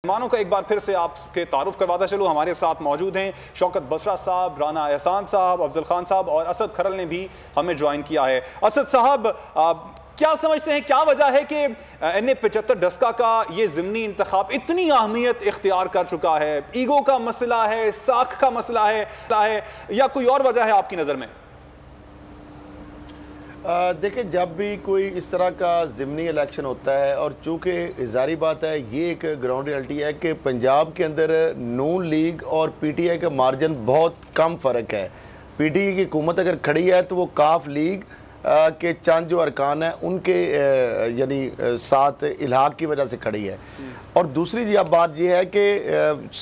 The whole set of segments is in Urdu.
مہمانوں کا ایک بار پھر سے آپ کے تعارف کرواتا چلو. ہمارے ساتھ موجود ہیں شوکت بسرا صاحب، رانا احسان صاحب، افضل خان صاحب اور اسد کھرل نے بھی ہمیں جوائن کیا ہے. اسد صاحب، کیا سمجھتے ہیں کیا وجہ ہے کہ NA-75 ڈسکا کا یہ ضمنی انتخاب اتنی اہمیت اختیار کر چکا ہے؟ ایگو کا مسئلہ ہے، ساکھ کا مسئلہ ہے یا کوئی اور وجہ ہے آپ کی نظر میں؟ دیکھیں، جب بھی کوئی اس طرح کا ضمنی الیکشن ہوتا ہے اور چونکہ ظاہری بات ہے یہ ایک گراؤنڈ ریالٹی ہے کہ پنجاب کے اندر نون لیگ اور پی ٹی آئی کا مارجن بہت کم فرق ہے. پی ٹی آئی کی حکومت اگر کھڑی ہے تو وہ کاف لیگ کے چند جو ارکان ہیں ان کے یعنی ساتھ الحاق کی وجہ سے کھڑی ہے. اور دوسری اب بات یہ ہے کہ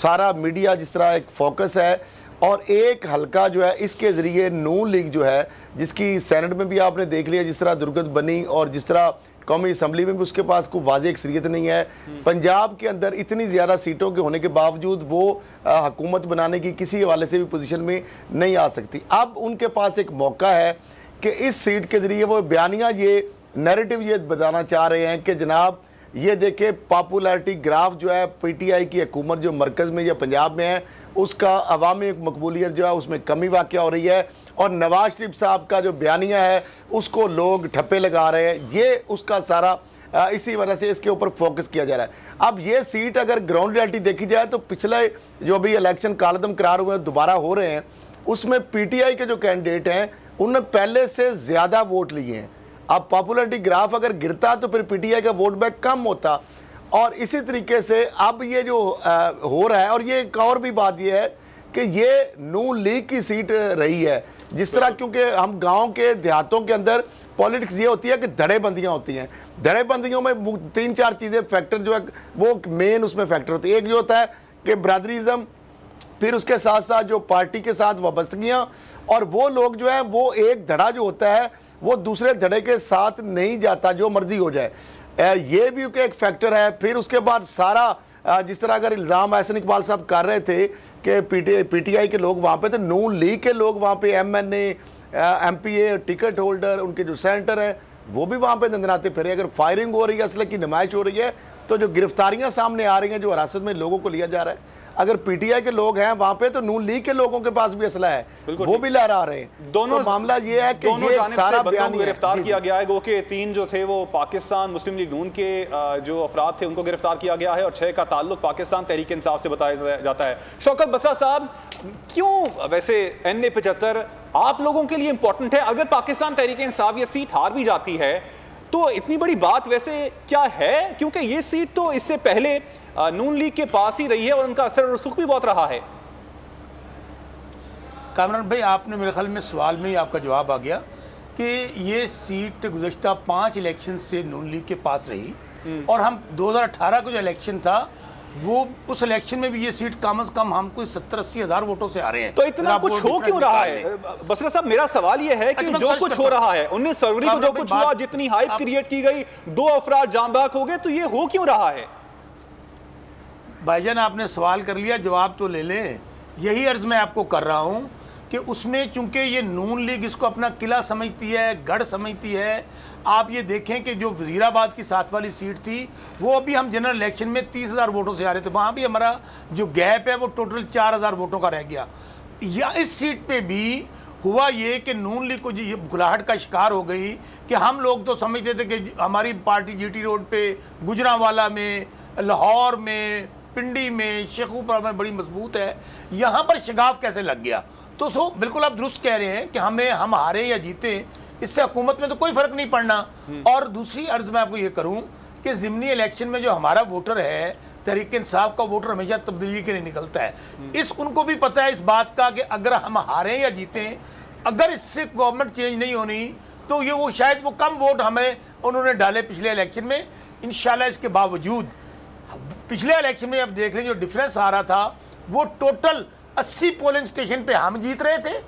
سارا میڈیا جس طرح ایک فوکس ہے اور ایک حلقہ جو ہے اس کے ذریعے نون لیگ جو ہے جس کی سینٹ میں بھی آپ نے دیکھ لیا جس طرح درگت بنی اور جس طرح قومی اسمبلی میں بھی اس کے پاس کوئی واضح اکثریت نہیں ہے. پنجاب کے اندر اتنی زیادہ سیٹوں کے ہونے کے باوجود وہ حکومت بنانے کی کسی حوالے سے بھی پوزیشن میں نہیں آ سکتی. اب ان کے پاس ایک موقع ہے کہ اس سیٹ کے ذریعے وہ بیانیہ یہ نیریٹو یہ بتانا چاہ رہے ہیں کہ جناب یہ دیکھیں پاپولیرٹی گراف جو ہے پی ٹی آئی کی حکومت جو مرکز میں یا پنجاب میں ہے اس کا عوامی مقبولیت جو ہے اس میں کمی واقع ہو رہی ہے اور نواز شریف صاحب کا جو بیانیہ ہے اس کو لوگ ٹھپے لگا رہے ہیں. یہ اس کا سارا اسی وجہ سے اس کے اوپر فوکس کیا جا رہا ہے. اب یہ سیٹ اگر گراؤنڈ ریالٹی دیکھی جائے تو پچھلے جو ابھی الیکشن کالعدم قرار ہوئے دوبارہ ہو رہے ہیں اس میں پی ٹی آئی کے جو کینڈیڈیٹ ہیں انہوں نے پہلے سے زیادہ ووٹ لیے ہیں. اب پاپولیرٹی گراف اگر گرتا تو پھر پی ٹی آئی کا ووٹ بینک کم ہوتا اور اسی طریقے سے اب یہ جو ہو رہا ہے. اور یہ ایک اور بھی بات یہ ہے کہ یہ نون لیگ کی سیٹ رہی ہے جس طرح کیونکہ ہم گاؤں کے دیہاتوں کے اندر پولیٹکس یہ ہوتی ہے کہ دھڑے بندیاں ہوتی ہیں. دھڑے بندیوں میں 3-4 چیزیں فیکٹر جو ہے وہ مین اس میں فیکٹر ہوتی ہے. ایک جو ہوتا ہے کہ برادریزم، پھر اس کے ساتھ ساتھ جو پارٹی کے ساتھ وابستگیاں اور وہ لوگ جو ہیں وہ ایک دھڑا جو ہوتا ہے وہ دوسرے دھڑے کے ساتھ نہیں جاتا جو مرضی ہو جائے. یہ بھی ایک فیکٹر ہے. پھر اس کے بعد سارا جس طرح اگر الزام احسن اقبال صاحب کر رہے تھے کہ پی ٹی آئی کے لوگ وہاں پہ تھے، نون لیگ کے لوگ وہاں پہ MNA MPA ticket holder in کے جو سینٹر ہیں وہ بھی وہاں پہ نندناتے پھرے. اگر فائرنگ ہو رہی ہے، اسلحے کی نمائش ہو رہی ہے تو جو گرفتاریاں سامنے آ رہی ہیں جو حراست میں لوگوں کو لیا جا رہا ہے، اگر پی ٹی آئی کے لوگ ہیں وہاں پہ تو نون لیگ کے لوگوں کے پاس بھی اسلحہ ہے وہ بھی لہرا رہے ہیں. دونوں معاملہ یہ ہے کہ یہ سارا بیان گرفتار کیا گیا ہے. گو کہ 3 جو تھے وہ پاکستان مسلم لیگ نون کے جو افراد تھے ان کو گرفتار کیا گیا ہے اور 6 کا تعلق پاکستان تحریک انصاف سے بتایا جاتا ہے. شوکت بسرا صاحب، کیوں ویسے NA-75 آپ لوگوں کے لیے امپورٹنٹ ہے؟ اگر پاکستان تحریک انصاف یہ سیٹ ہار بھی جاتی ہے تو اتنی بڑی بات ویسے کیا ہے؟ کیونکہ یہ سیٹ تو اس سے پہلے نون لیگ کے پاس ہی رہی ہے اور ان کا اثر و رسوخ بھی بہت رہا ہے. کامران بھائی، آپ نے میرے خیال میں سوال میں ہی آپ کا جواب آ گیا کہ یہ سیٹ گزشتہ 5 الیکشن سے نون لیگ کے پاس رہی اور ہم 2018 کا جو الیکشن تھا وہ اس الیکشن میں بھی یہ سیٹ کم از کم ہم کوئی 70-80 ہزار ووٹوں سے آ رہے ہیں. تو اتنا کچھ ہو کیوں رہا ہے؟ بسرا صاحب، میرا سوال یہ ہے کہ جو کچھ ہو رہا ہے 19 فروری کو جو کچھ ہوا، جتنی ہائپ کریٹ کی گئی، 2 افراد جاں بحق ہو گئے، تو یہ ہو کیوں رہا ہے؟ بھائی جان، آپ نے سوال کر لیا، جواب تو لے لیں. یہی عرض میں آپ کو کر رہا ہوں کہ اس میں چونکہ یہ نون لیگ اس کو اپنا قلعہ سمجھتی ہے، گڑھ سمجھتی ہے. آپ یہ دیکھیں کہ جو وزیر آباد کی 7 والی سیٹ تھی وہ ابھی ہم جنرل الیکشن میں 30,000 ووٹوں سے آ رہے تھے، وہاں بھی ہمارا جو گیپ ہے وہ ٹوٹل 4,000 ووٹوں کا رہ گیا. یا اس سیٹ پہ بھی ہوا یہ کہ نون لیگ کو یہ گھلاہٹ کا شکار ہو گئی کہ ہم لوگ تو سمجھتے تھے کہ ہماری پارٹی GT روڈ پہ، گجرانوالہ میں، لاہور میں، پنڈی میں، شیخوپورہ میں بڑی مضبوط ہے. یہاں پر شگاف کیسے لگ گیا؟ تو بالکل آپ درست کہہ رہے ہیں کہ ہم ہارے یا جیتے اس سے حکومت میں تو کوئی فرق نہیں پڑنا. اور دوسری عرض میں آپ کو یہ کروں کہ ضمنی الیکشن میں جو ہمارا ووٹر ہے، تحریک انصاف کا ووٹر ہمیشہ تبدیلی کے لیے نکلتا ہے. ان کو بھی پتہ ہے اس بات کا کہ اگر ہم ہاریں یا جیتیں، اگر اس سے گورنمنٹ چینج نہیں ہونی تو یہ وہ شاید وہ کم ووٹ ہمیں انہوں نے ڈالے پچھلے الیکشن میں. انشاءاللہ اس کے باوجود پچھلے الیکشن میں اب دیکھ لیں جو ڈیفرنس آ رہا تھا وہ ٹوٹل 80 پولنگ سٹیشن پہ ہم جیت رہے تھے.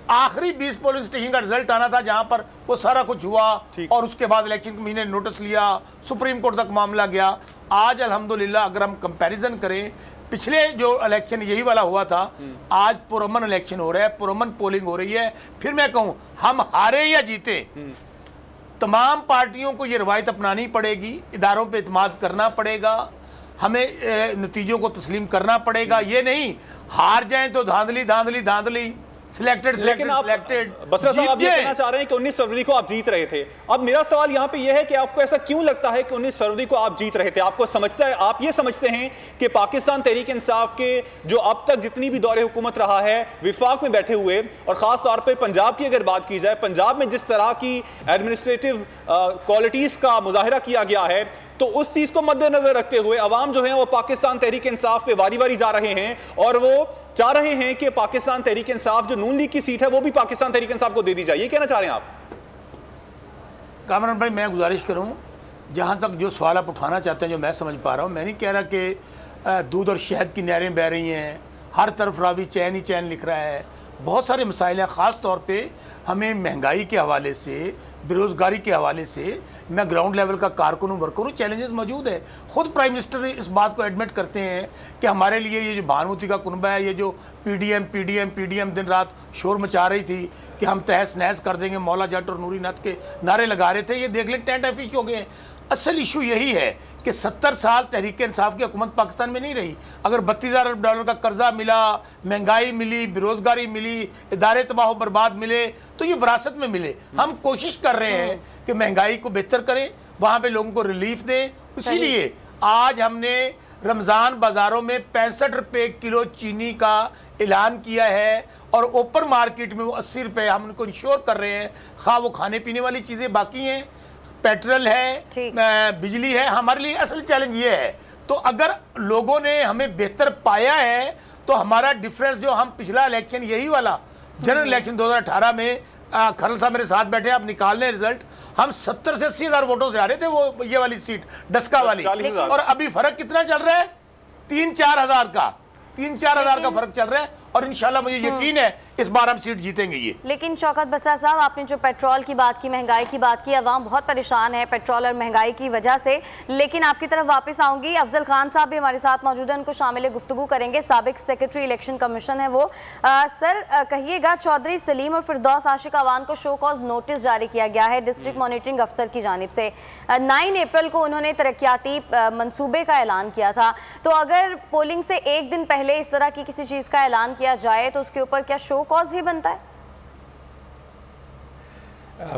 آخری 20 پولنگ سٹیشن کا رزلٹ آنا تھا جہاں پر وہ سارا کچھ ہوا اور اس کے بعد الیکشن کمیشن نے نوٹس لیا، سپریم کورٹ تک معاملہ گیا. آج الحمدللہ اگر ہم کمپیریزن کریں پچھلے جو الیکشن یہی والا ہوا تھا، آج پرامن الیکشن ہو رہا ہے، پرامن پولنگ ہو رہی ہے. پھر میں کہوں ہم ہارے یا جیتے، تمام پارٹیوں کو یہ روایت اپنانی پڑے گی، اداروں پہ اعتماد کرنا پڑے گا. ہمیں نتیجوں کو تسلیم کرنا پڑے گا. یہ نہیں ہار جائیں تو دھاندلی دھاندلی دھاندلی سلیکٹڈ بسرا صاحب آپ یہ کہنا چاہ رہے ہیں کہ 19 فروری کو آپ جیت رہے تھے. اب میرا سوال یہاں پہ یہ ہے کہ آپ کو ایسا کیوں لگتا ہے کہ 19 فروری کو آپ جیت رہے تھے؟ آپ یہ سمجھتے ہیں کہ پاکستان تحریک انصاف کے جو اب تک جتنی بھی دور حکومت رہا ہے وفاق میں بیٹھے ہوئے، اور خاص طور پہ پنجاب کی اگر بات کی جائے، پنجاب میں جس طرح کی ایڈمنسٹریٹو کوالٹیز کا مظاہرہ کیا گیا ہے، تو اس چیز کو مد نظر رکھتے ہوئے عوام جو ہیں وہ پاکستان تحریک انصاف پہ واری واری جا رہے ہیں، اور وہ چاہ رہے ہیں کہ پاکستان تحریک انصاف جو نون لیگ کی سیٹ ہے وہ بھی پاکستان تحریک انصاف کو دے دی جائے. یہ کہنا چاہ رہے ہیں آپ؟ کامران بھائی میں گزارش کروں، جہاں تک جو سوال آپ اٹھانا چاہتے ہیں جو میں سمجھ پا رہا ہوں، میں نہیں کہہ رہا کہ دودھ اور شہد کی نہریں بہہ رہی ہیں، ہر طرف راوی چین ہی چین لکھ رہا ہے. بہت سارے مسائل ہیں، خاص طور پہ ہمیں مہنگائی کے حوالے سے، بے روزگاری کے حوالے سے، میں گراؤنڈ لیول کا کارکن ہوں، ورکر ہوں، چیلنجز موجود ہے. خود پرائم منسٹر اس بات کو ایڈمٹ کرتے ہیں کہ ہمارے لیے یہ جو بھانوتی کا کنبہ ہے، یہ جو پی ڈی ایم دن رات شور مچا رہی تھی کہ ہم تہس نہس کر دیں گے، مولا جٹ اور نوری نت کے نعرے لگا رہے تھے، یہ دیکھ لیں ٹینٹ ایفیش ہو گئے ہیں. اصل ایشو یہی ہے کہ 70 سال تحریک انصاف کی حکومت پاکستان میں نہیں رہی. اگر 32,000 ارب ڈالر کا قرضہ ملا، مہنگائی ملی، بے روزگاری ملی، ادارے تباہ و برباد ملے، تو یہ وراثت میں ملے. ہم کوشش کر رہے ہیں کہ مہنگائی کو بہتر کریں، وہاں پہ لوگوں کو ریلیف دیں. اسی لیے آج ہم نے رمضان بازاروں میں 65 روپے کلو چینی کا اعلان کیا ہے، اور اوپن مارکیٹ میں وہ 80 روپے ہم ان کو انشور کر رہے ہیں. خواہ وہ کھانے پینے والی چیزیں باقی ہیں، پیٹرول ہے، بجلی ہے. ہمارے لیے اصل چیلنج یہ ہے. تو اگر لوگوں نے ہمیں بہتر پایا ہے تو ہمارا ڈیفرنس جو ہم پچھلا الیکشن یہی والا جنرل الیکشن 2018 میں، کھرل صاحب میرے ساتھ بیٹھے، آپ نکال لیں رزلٹ، ہم 70 سے 80,000 ووٹوں سے آ رہے تھے وہ یہ والی سیٹ ڈسکا والی، اور ابھی فرق کتنا چل رہا ہے؟ 3-4 ہزار کا 3-4 ہزار کا فرق چل رہا ہے، اور انشاءاللہ مجھے یقین ہے اس بار ہم سیٹ جیتیں گے. یہ لیکن شوکت بسرا صاحب، آپ نے جو پیٹرول کی بات کی، مہنگائی کی بات کی، عوام بہت پریشان ہے پیٹرول اور مہنگائی کی وجہ سے. لیکن آپ کی طرف واپس آؤں گی، افضل خان صاحب بھی ہمارے ساتھ موجود ہیں، ان کو شامل گفتگو کریں گے. سابق سیکرٹری الیکشن کمیشن ہے وہ. سر کہیے گا، چودھری سلیم اور فردوس عاشق اعوان کو شو کاز نوٹس جاری کیا گیا ہے ڈسٹرکٹ مانیٹرنگ افسر کی جانب سے. 9 اپریل کو انہوں نے ترقیاتی منصوبے کا اعلان کیا تھا. تو اگر پولنگ سے ایک دن پہلے اس طرح کی کسی چیز کا اعلان کیا جائے تو اس کے اوپر کیا شو کاز ہی بنتا ہے؟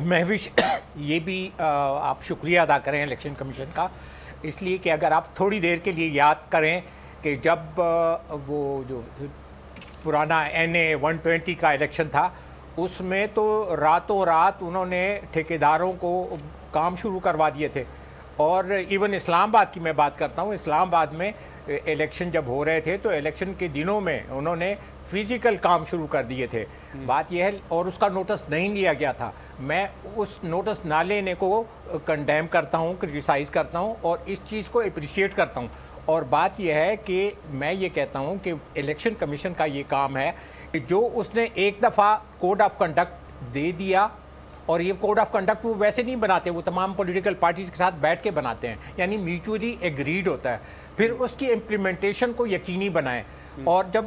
مہوش، یہ بھی آپ شکریہ ادا کریں الیکشن کمیشن کا، اس لیے کہ اگر آپ تھوڑی دیر کے لیے یاد کریں کہ جب وہ جو پرانا NA 120 کا الیکشن تھا، اس میں تو راتوں رات انہوں نے ٹھیکیداروں کو کام شروع کروا دیے تھے. اور ایون اسلام آباد کی میں بات کرتا ہوں، اسلام آباد میں الیکشن جب ہو رہے تھے تو الیکشن کے دنوں میں انہوں نے فزیکل کام شروع کر دیے تھے. بات یہ ہے، اور اس کا نوٹس نہیں لیا گیا تھا. میں اس نوٹس نہ لینے کو کنڈیم کرتا ہوں، کرٹیسائز کرتا ہوں، اور اس چیز کو اپریشیٹ کرتا ہوں. اور بات یہ ہے کہ میں یہ کہتا ہوں کہ الیکشن کمیشن کا یہ کام ہے کہ جو اس نے ایک دفعہ کوڈ آف کنڈکٹ دے دیا، اور یہ کوڈ آف کنڈکٹ وہ ویسے نہیں بناتے، وہ تمام پولیٹیکل پارٹیز کے ساتھ بیٹھ کے بناتے ہیں، یعنی میوچولی ایگریڈ ہوتا ہے. پھر اس کی امپلیمنٹیشن کو یقینی بنائیں. اور جب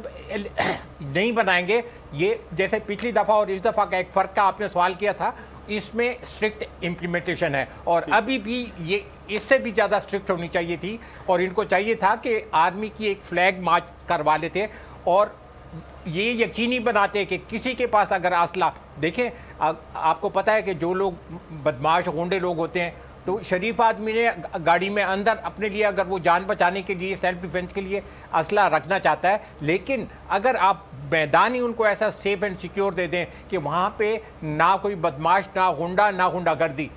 نہیں بنائیں گے، یہ جیسے پچھلی دفعہ اور اس دفعہ کا ایک فرق کا آپ نے سوال کیا تھا، اس میں اسٹرکٹ امپلیمنٹیشن ہے، اور ابھی بھی یہ اس سے بھی زیادہ اسٹرکٹ ہونی چاہیے تھی. اور ان کو چاہیے تھا کہ آرمی کی ایک فلیگ مارچ کروا لیتے، اور یہ یقینی بناتے کہ کسی کے پاس اگر اسلحہ، دیکھیں آپ کو پتہ ہے کہ جو لوگ بدماش غنڈے لوگ ہوتے ہیں، تو شریف آدمی نے گاڑی میں اندر اپنے لیے اگر وہ جان بچانے کے لیے، سیلف ڈیفنس کے لیے اسلحہ رکھنا چاہتا ہے، لیکن اگر آپ میدان ہی ان کو ایسا سیف اینڈ سیکیور دے دیں کہ وہاں پہ نہ کوئی بدماش، نہ غنڈہ، نہ غنڈہ گردی،